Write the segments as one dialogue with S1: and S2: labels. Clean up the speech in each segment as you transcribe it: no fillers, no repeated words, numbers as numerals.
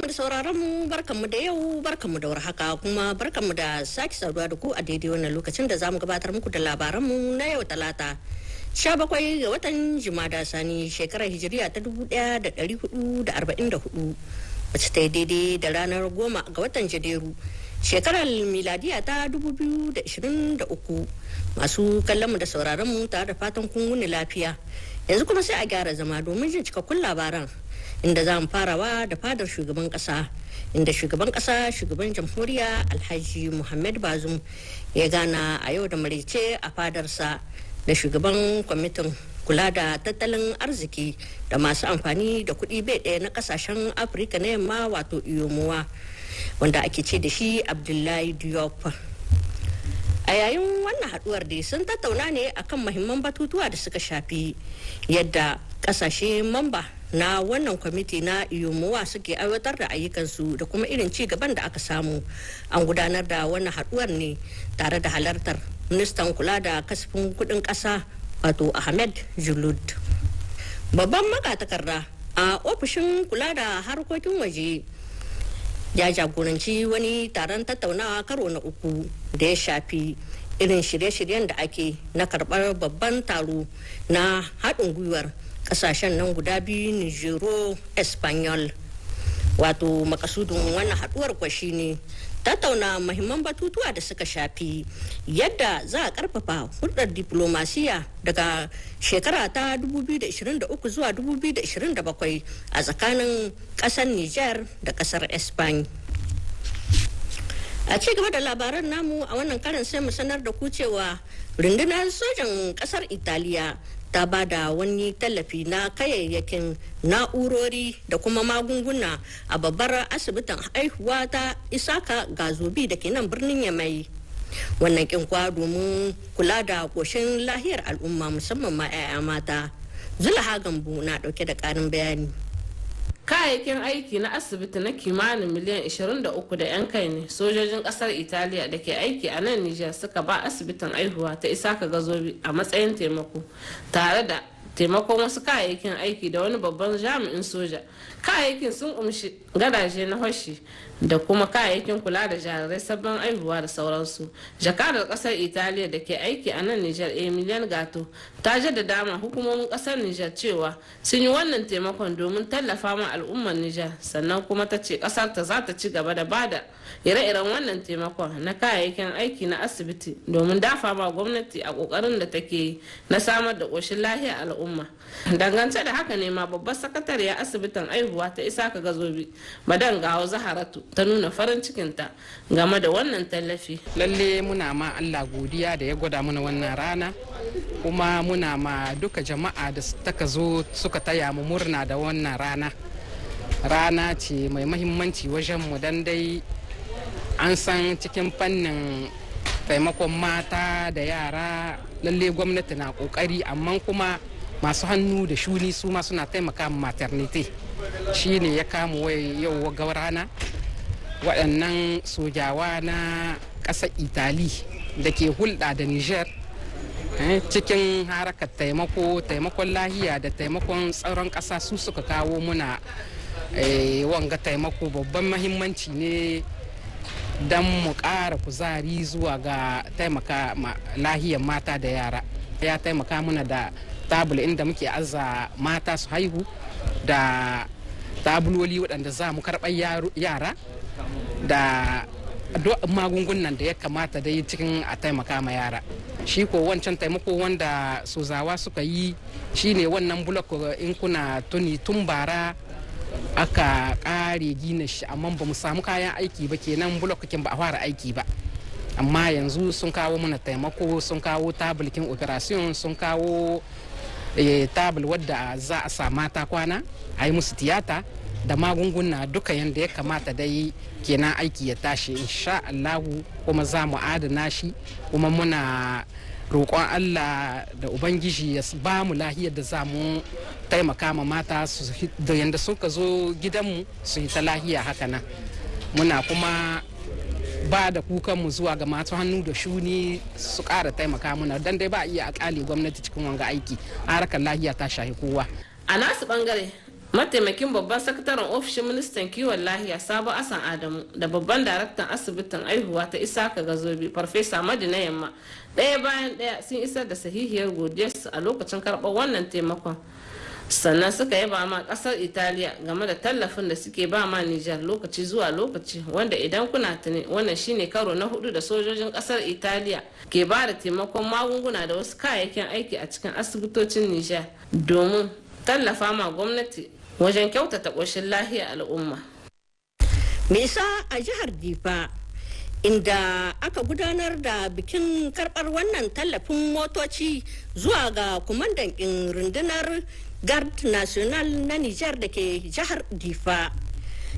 S1: da sauraron mu barkanmu da yau barkanmu da warhaka kuma barkanmu da sake saduwa da ku a daidai wannan lokacin da zamu gabatar muku da labaran mu na yau talata 17 ga watan Jumada Sani shekarar Hijiriya ta 1444 wacce ta yi daidai da ranar 10 ga watan Janairu shekarar miladiya ta 2023. Masu kallon mu da sauraron mu tare da fatan kun wuni lafiya. Yanzu kuma sai a gyara zama domin jin cikakkun labaran. Inda za mu farawa da fadar shugaban kasa inda shugaban kasa shugaban jamhuriya Alhaji Muhammad Bazoum ya gana a yau da maraice a fadarsa da shugaban kwamitin kula da tattalin arziki da masu amfani da kuɗi bai ɗaya na kasashen Afirka na yamma wato iyomowa wanda ake ce da shi Abdullahi Diop. A yayin wannan haduwar dai sun tattauna ne akan muhimman batutuwa da suka shafi yadda kasashe mamba na wannan kwamiti na iyomowa suke aiwatar da ayyukansu da kuma irin ci gaban da aka samu. An gudanar da wannan haduwar ne tare da halartar ministan kula da kasafin kudin kasa wato Ahmed Julud. Babban magatakarda a ofishin kula da harkokin waje ya jagoranci wani taron tattaunawa karo na 3 da ya shafi irin shirye-shiryen da ake na karbar babban taro na haɗin gwiwar kasashen nan guda biyu Nijero Espanyol. Wato makasudin wannan haduwar kwashi ne tattauna muhimman batutuwa da suka shafi yadda za a karfafa hulɗar diplomasiya daga shekara ta 2023 zuwa 2027 a tsakanin ƙasar Niger da ƙasar Spain. A ci gaba da labaran namu a wannan karin sai mu sanar da ku cewa rundunar sojan ƙasar Italiya ta ba da wani tallafi na kayayyakin na'urori da kuma magunguna a babbar asibitin haihuwa ta Isaka Gazobi da ke nan birnin Yamai. Wannan kinkwa domin kula da koshin lahiyar al'umma musamman ma 'ya'ya mata. Zulaha Gambo na dauke da karin bayani.
S2: Kayayyakin aiki na asibiti na kimanin miliyan 23 da 'yan kai ne sojojin kasar Italiya da ke aiki a nan Nijar suka ba asibitin aihuwa ta Isaka Gazobi a matsayin taimako tare da taimakon wasu kayayyakin aiki da wani babban jami'in soja. Kayayyakin sun kumshi gadaje na hoshi da kuma kayayyakin kula da jarirai sabbin aihuwa da sauransu. Jakadar kasar Italiya da ke aiki a nan Nijar Emilian Gato ta jaddada ma hukumomin kasar Nijar cewa sun yi wannan taimakon domin tallafa ma al'ummar Nijar, sannan kuma ta ce kasar ta za ta ci gaba da bada ire-iren wannan taimakon na kayayyakin aiki na asibiti domin dafa ma gwamnati a kokarin da take yi na samar da koshin lahiyar al'umma. Dangance da haka ne ma babbar sakatariya asibitin aihuwa ta Isaka Gazobi Madan Gawo Zaharatu ta nuna farin cikinta game da wannan tallafi.
S3: Lalle muna ma Allah godiya da ya gwada mana wannan rana, kuma muna ma duka jama'a da suka zo suka taya mu murna da wannan rana. Rana ce mai mahimmanci wajen mu dan dai an san cikin fannin taimakon mata da yara lalle gwamnati na kokari, amma kuma masu hannu da shuni su ma suna taimaka ma maternity. Shi ne ya kama yau ga rana waɗannan sojawa na ƙasar Itali da ke hulɗa da Niger cikin harakar taimakon lahiya da taimakon tsaron ƙasa su suka kawo muna wanga taimako. Babban mahimmanci ne don mu ƙara kuzari zuwa ga taimaka lahiyar mata da yara. Ya taimaka muna da tabul inda muke azza mata su haihu da tabuloli waɗanda za mu karɓar yara da magungunan da ya kamata dai cikin a taimaka ma yara. Shi ko wancan taimako wanda sozawa suka yi shine wannan bulok in kuna tuni tun bara aka ƙare gina shi, amma ba mu samu kayan aiki ba, kenan bulokokin ba a fara aiki ba. Amma yanzu sun kawo mana taimako, sun kawo tabulkin operation, sun kawo tabul wadda za a sa mata kwana a yi musu tiyata da magunguna duka yadda ya kamata dai kenan aiki ya tashi insha Allahu, kuma za mu adana shi, kuma muna roƙon Allah da Ubangiji ya ba mu lahiyar da za mu taimaka ma mata da yadda suka zo gidanmu su yi ta lahiya haka nan. Muna kuma ba da kukanmu zuwa ga masu hannu da shuni su ƙara taimaka muna don dai ba iya akali gwamnati cikin wanga aiki, harkar lahiya ta shahi kowa.
S2: A nasu bangare mataimakin babban sakataren ofishin ministan kiwon lahiya Sabo Asan Adamu da babban daraktan asibitin aihuwa ta Isaka Gazobi Farfesa Madina Yamma ɗaya bayan ɗaya sun isar da sahihiyar godiyarsu a lokacin karɓar wannan taimakon. Sannan suka yaba ma ƙasar Italiya game da tallafin da suke ba ma Nijar lokaci zuwa lokaci, wanda idan kuna tuni wannan shine karo na 4 da sojojin ƙasar Italiya ke ba da taimakon magunguna da wasu kayayyakin aiki a cikin asibitocin Nijar domin tallafa ma gwamnati wajen kyautata ƙoshin lahiya al'umma.
S1: Mesa a jihar Difa inda aka gudanar da bikin karɓar wannan tallafin motoci zuwa ga kumandan ɗin rundunar Guard National na Nijar da ke jihar Difa.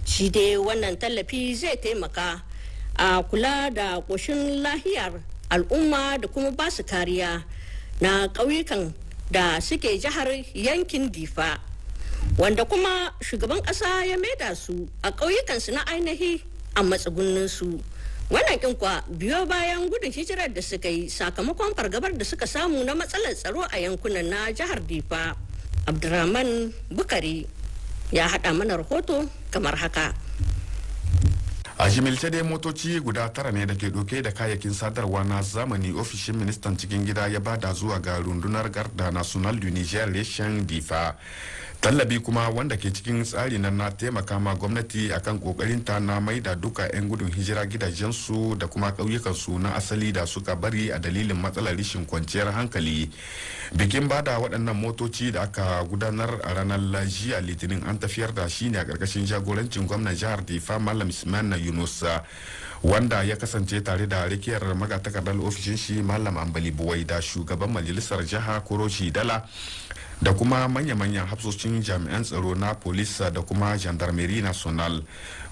S1: Shi dai wannan tallafi zai taimaka a kula da ƙoshin lahiyar al'umma da kuma basu kariya na ƙauyukan da suke jihar yankin Difa, wanda kuma shugaban ƙasa ya maida su a ƙauyukansu na ainihi a matsugunninsu. Wannan kinkwa biyo bayan gudun hijirar da suka yi sakamakon fargabar da suka samu na matsalar tsaro a yankunan na jihar Difa. Abdurrahman Bukari ya haɗa mana rahoto kamar haka.
S4: A jimilce dai motoci guda 9 ne da ke ɗauke da kayayyakin sadarwa na zamani ofishin ministan cikin gida ya bada zuwa ga rundunar Garda National du Niger reshen Difa. Tallabi kuma wanda ke cikin tsari na taimaka ma gwamnati akan kokarinta na maida duka 'yan gudun hijira gidajensu da kuma ƙauyukansu na asali da suka bari a dalilin matsalar rashin kwanciyar hankali. Bikin bada waɗannan motoci da aka gudanar a ranar jiya litinin an tafiyar da shi ne a ƙarƙashin jagorancin gwamnan jihar Difa Malam Ismail Yunusa, wanda ya kasance tare da rikiyar magatakardar ofishin shi Malam Ambali Buwai da shugaban majalisar jiha Koroshi Dala da kuma manya-manyan hafsoshin jami'an tsaro na polisa da kuma gendarmerie national.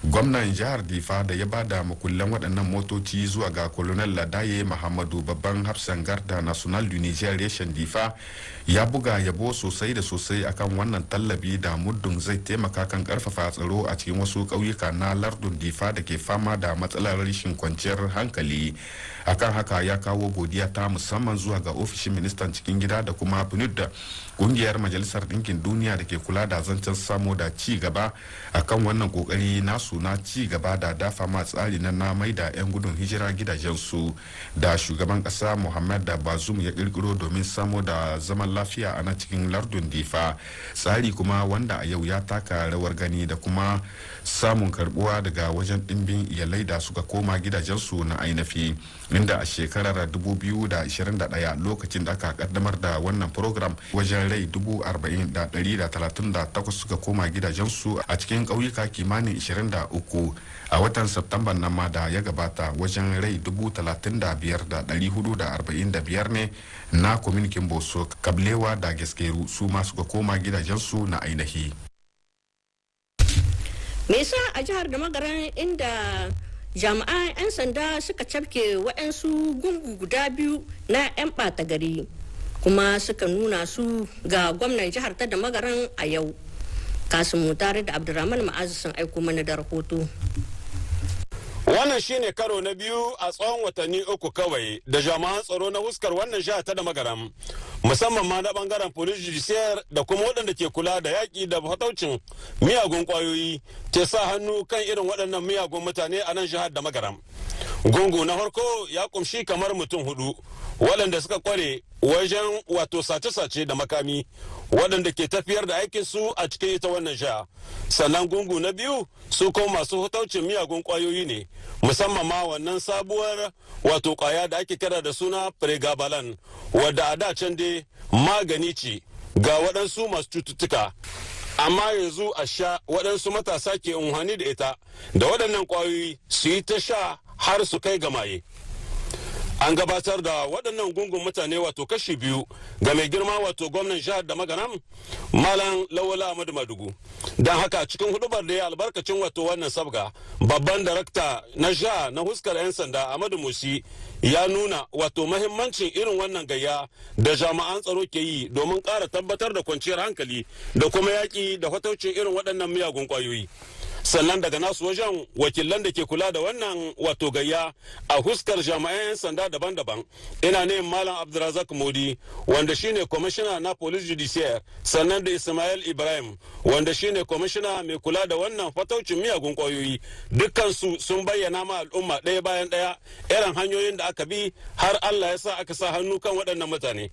S4: Gwamnan jihar Difa da ya bada makullan waɗannan motoci zuwa ga colonel Ladaye Muhammadu babban hafsan garda national du Niger reshen Difa ya buga yabo sosai da sosai akan wannan tallabi da muddin zai taimaka kan karfafa tsaro a cikin wasu ƙauyuka na lardun Difa da ke fama da matsalar rashin kwanciyar hankali. Akan haka ya kawo godiya ta musamman zuwa ga ofishin ministan cikin gida da kuma PNUD da kungiyar majalisar ɗinkin duniya da ke kula da zancen samo da ci gaba akan wannan kokari nasu na ci gaba da dafa ma tsari na mai da 'yan gudun hijira gidajensu da shugaban ƙasa Muhammad da Bazoum ya kirkiro domin samo da zaman lafiya a nan cikin lardun Difa. Tsari kuma wanda a yau ya taka rawar gani da kuma samun karbuwa daga wajen ɗimbin iyalai da suka koma gidajensu na ainihi, inda a shekarar 2021 lokacin da aka kaddamar da wannan program wajen rai 40,138 suka koma gidajensu a cikin ƙauyuka kimanin 23. A watan Septamban nan ma da ya gabata wajen rai 35,445 ne na kominikin Boso, Kablewa da Gaskeru su ma suka koma gidajensu na ainihi.
S1: Me yasa a jihar da magaran inda jami'an 'yan sanda suka cafke waɗansu gungu guda biyu na 'yan ɓata gari kuma suka nuna su ga gwamnan jihar ta da magaran a yau. Kasimu tare da Abdurrahman Ma'azu sun aiko mana da rahoto.
S5: Wannan shine karo na biyu a tsawon watanni 3 kawai da jami'an tsaro na huskar wannan jiha ta da magaram, musamman ma na bangaren police judiciaire da kuma waɗanda ke kula da yaƙi da fataucin miyagun ƙwayoyi ke sa hannu kan irin waɗannan miyagun mutane a nan jihar da magaram. Gungu na farko ya kumshi kamar mutum 4 waɗanda suka kware wajen wato sace-sace da makami waɗanda ke tafiyar da aikinsu a cikin ita wannan jiha. Sannan gungu na biyu su kuma masu hutaucin miyagun ƙwayoyi ne, musamman ma wannan sabuwar wato ƙwaya da ake kira da suna pregabalin, wadda a da can dai magani ce ga waɗansu masu cututtuka, amma yanzu a sha waɗansu matasa ke unhani da ita da waɗannan ƙwayoyi su yi ta sha har su kai ga maye. An gabatar da waɗannan gungun mutane wato kashi biyu ga mai girma wato gwamnan jihar da magaram Malam Lawal Ahmadu Madugu. Don haka cikin hudubar da ya albarkacin wato wannan sabga, babban darakta na jiha na huskar 'yan sanda Ahmadu Musi ya nuna wato mahimmancin irin wannan gayya da jami'an tsaro ke yi domin ƙara tabbatar da kwanciyar hankali da kuma yaƙi da fataucin irin waɗannan miyagun ƙwayoyi. sannan daga nasu wajen wakilan da ke kula da wannan wato gayya a huskar jami'an sanda daban-daban ina ne malam Abdulrazak Modi wanda shine kwamishina na police judiciaire, sannan da Ismail Ibrahim wanda shine kwamishina mai kula da wannan fataucin miyagun kwayoyi. Dukkansu sun bayyana ma al'umma ɗaya bayan ɗaya irin hanyoyin da aka bi har Allah ya sa aka sa hannu kan waɗannan mutane.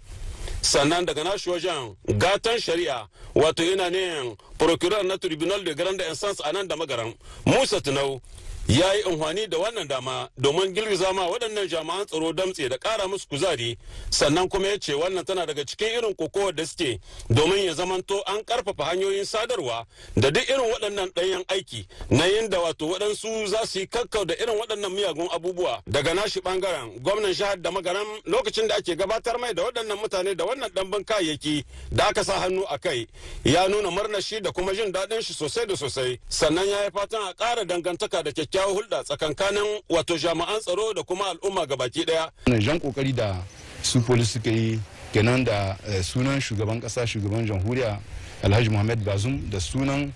S5: Sannan daga nashi wajen gatan shari'a wato ina ne procureur na tribunal de grande instance a nan da magaran Musa Tunau ya yi amfani da wannan dama domin girgiza ma waɗannan jami'an tsaro damtse da ƙara musu kuzari, sannan kuma ya ce wannan tana daga cikin irin kokowar da suke domin ya zamanto an ƙarfafa hanyoyin sadarwa da duk irin waɗannan ɗanyen aiki na yin da wato waɗansu za su yi kakkau da irin waɗannan miyagun abubuwa. Daga nashi ɓangaren gwamnan jihar da magaram lokacin da ake gabatar mai da waɗannan mutane da wannan ɗanbin kayayyaki da aka sa hannu a kai ya nuna murnar shi da kuma jin daɗin shi sosai da sosai, sannan ya yi fatan a ƙara dangantaka da kyakkyawar hulɗa tsakankanin wato jami'an tsaro da kuma al'umma gabaki daya.
S6: Jan kokari da su polis suka yi kenan da sunan shugaban kasa, shugaban jamhuriya Alhaji Muhammad Bazum, da sunan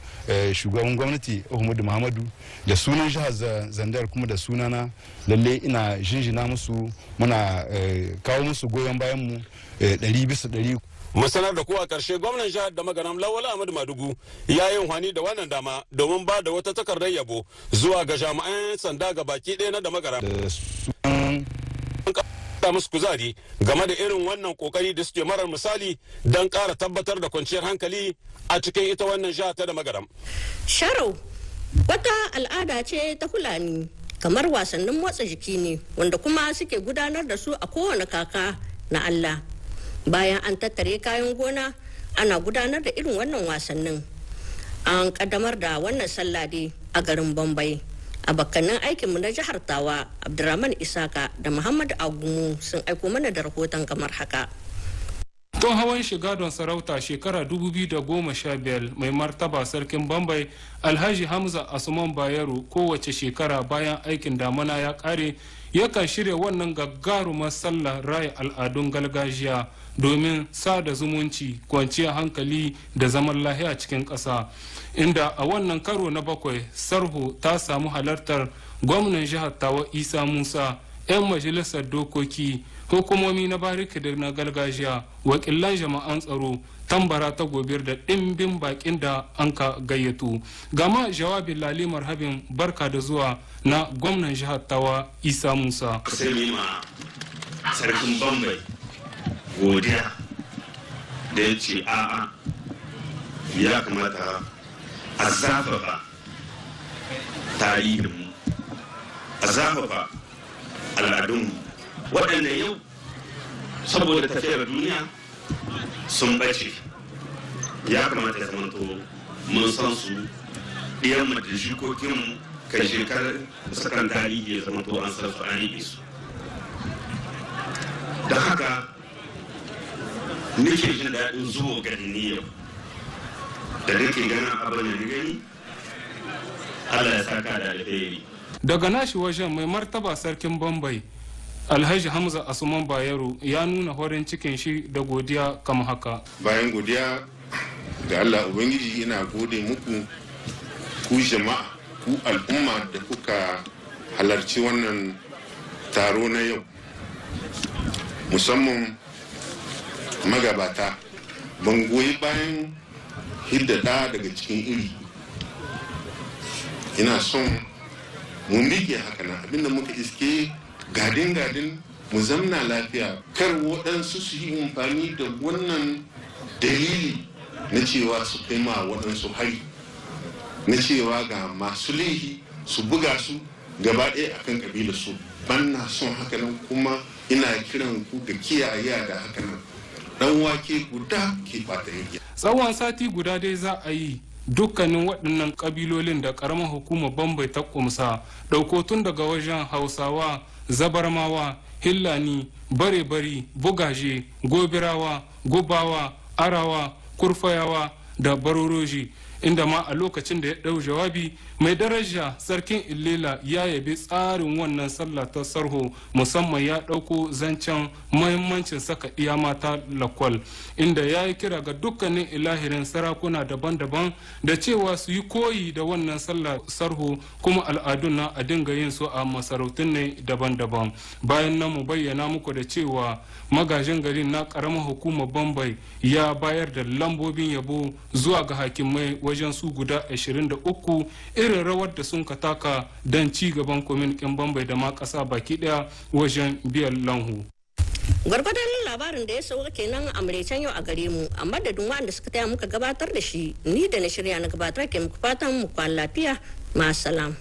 S6: shugaban gwamnati Ahmadu Muhammadu, da sunan jihar Zandar kuma da sunana, lalle ina jinjina musu, muna kawo musu goyon bayan mu 100%.
S5: Masanar da kuwa karshe gwamnan jihar da magaram Lawal Ahmadu Madugu ya yi amfani da wannan dama domin ba da wata takardar yabo zuwa ga jami'an sanda ga baki ɗaya na da magaram. Da musu kuzari game da irin wannan kokari da suke marar misali don ƙara tabbatar da kwanciyar hankali a cikin ita wannan jihar ta da magaram.
S1: Sharau wata al'ada ce ta Fulani, kamar wasannin motsa jiki ne wanda kuma suke gudanar da su a kowane kaka na Allah. Bayan an tattare kayan gona ana gudanar da irin wannan wasannin. An kaddamar da wannan sallade a garin Bambai. A bakkanin aikinmu na jihar Tawa, Abdurrahman Isaka da Muhammad Agumu sun aiko mana da rahoton kamar haka.
S7: Tun hawan shiga don sarauta shekara 2015 mai martaba sarkin Bambai Alhaji Hamza Asuman Bayero kowace shekara bayan aikin damana ya kare yakan shirya wannan gagarumar sallah raya al'adun gargajiya domin sada zumunci, kwanciyar hankali da zaman lahiya cikin ƙasa, inda a wannan karo na 7 sarho ta samu halartar gwamnan jihar Tawa Isa Musa, 'yan majalisar dokoki, hukumomi na bariki da na gargajiya, wakilan jama'an tsaro, tambara ta gobir da ɗimbin bakin da an ka gayyato. Gama jawabin Lali Marhabin barka da zuwa na gwamnan jihar Tawa Isa Musa.
S8: Sarkin Bambai godiya da ya ce a'a ya kamata a zafafa tarihinmu, a zafafa al'adunmu waɗanda yau saboda tafiyar duniya sun bace. Ya kamata ya zamanto mun san su ɗiyanmu da jikokinmu kai shekarar sakan tarihi ya zamanto an san su an yi su. Don haka nake jin daɗin zuwa gani yau da nake ganin abin da gani. Allah ya saka da alheri.
S7: Daga nashi wajen mai martaba sarkin Bambai Alhaji Hamza Asuman Bayero ya nuna horin cikin shi da godiya kama haka.
S9: Bayan godiya ga Allah Ubangiji, ina gode muku ku jama'a, ku al'umma da kuka halarci wannan taro na yau, musamman magabata. Ban goyi bayan hiddada daga cikin iri. Ina son mu miƙe haka na abinda muka iske gadin mu zamna lafiya, kar waɗansu su yi amfani da wannan dalili na cewa su kai ma waɗansu hari, na cewa ga masu laifi su buga su gaba ɗaya akan ƙabilar su. Ban na son haka nan, kuma ina kiran ku ga kiyaye da haka nan. Dan wake guda ke ɓata yake.
S7: Tsawon sati guda dai za a yi dukkanin waɗannan ƙabilolin da ƙaramar hukumar Bambai ta kumsa, ɗauko tun daga wajen Hausawa, Zabarmawa, Hillani, Bare-bari, Bugaje, Gobirawa, Gubawa, Arawa, Kurfayawa da Baroroji, inda ma a lokacin da ya ɗau jawabi mai daraja sarkin illela ya yabi tsarin wannan sallah ta sarho, musamman ya ɗauko zancen mahimmancin saka iya mata lakwal, inda ya yi kira ga dukkanin ilahirin sarakuna daban-daban da cewa su yi koyi da wannan sallah sarho, kuma al'adun na a dinga yin su a masarautun ne daban-daban. Bayan nan mu bayyana muku da cewa magajin garin na karamar hukumar Bambai ya bayar da lambobin yabo zuwa ga hakimai wajen su guda 23 irin rawar da sun taka don ci gaban kwamitin Bambai da ma ƙasa baki ɗaya wajen biyan lanhu.
S1: Gwargwadon labarin da ya sauka kenan a maraicen yau a gare mu, a madadin waɗanda suka taya muka gabatar da shi, ni da na shirya na gabatar ke muku fatan mu kwan lafiya, ma salam.